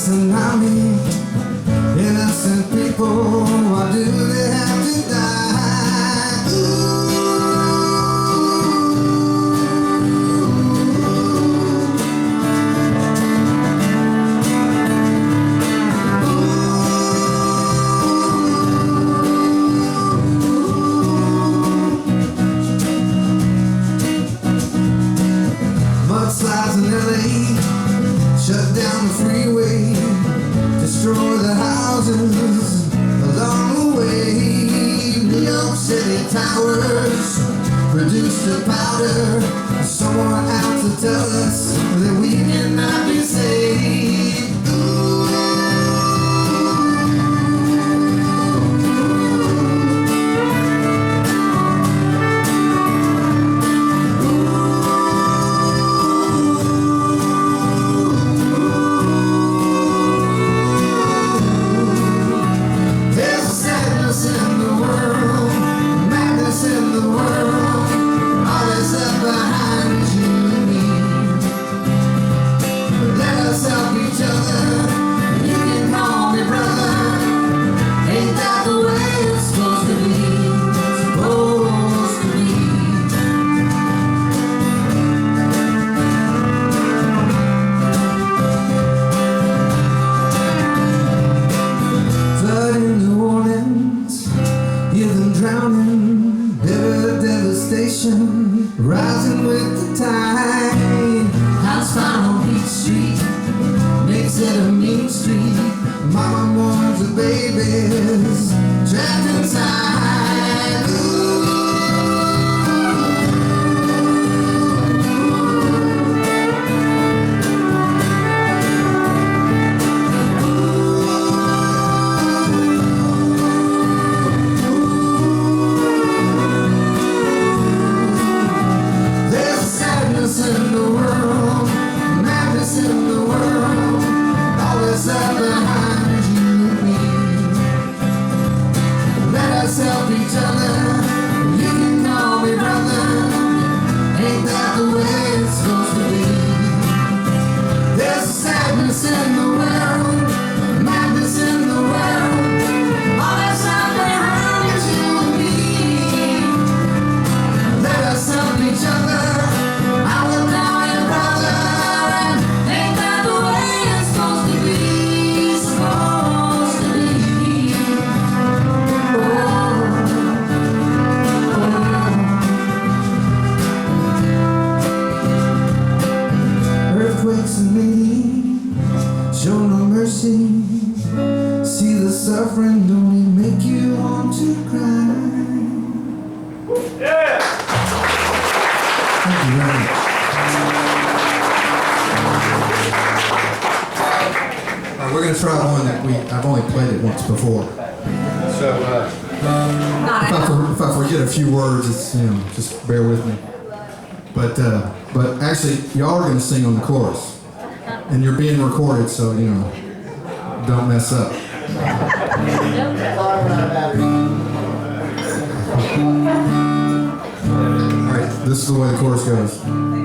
tsunami. Innocent people, why do they have to die? Mudslides in LA, shut down the freeway, destroy the houses along the way. New York City towers produce the powder. Someone out to tell us that we cannot be saved. Rising with the tide. House found on Beach Street makes it a mean street. Mama mourns the babies trapped inside. Show no mercy. See the suffering, don't it make you want to cry? Yeah! Thank you very much. We're going to try one that I've only played it once before. So if I forget a few words, it's, just bear with me. But actually, y'all are going to sing on the chorus. And you're being recorded, so, don't mess up. Alright, this is the way the chorus goes.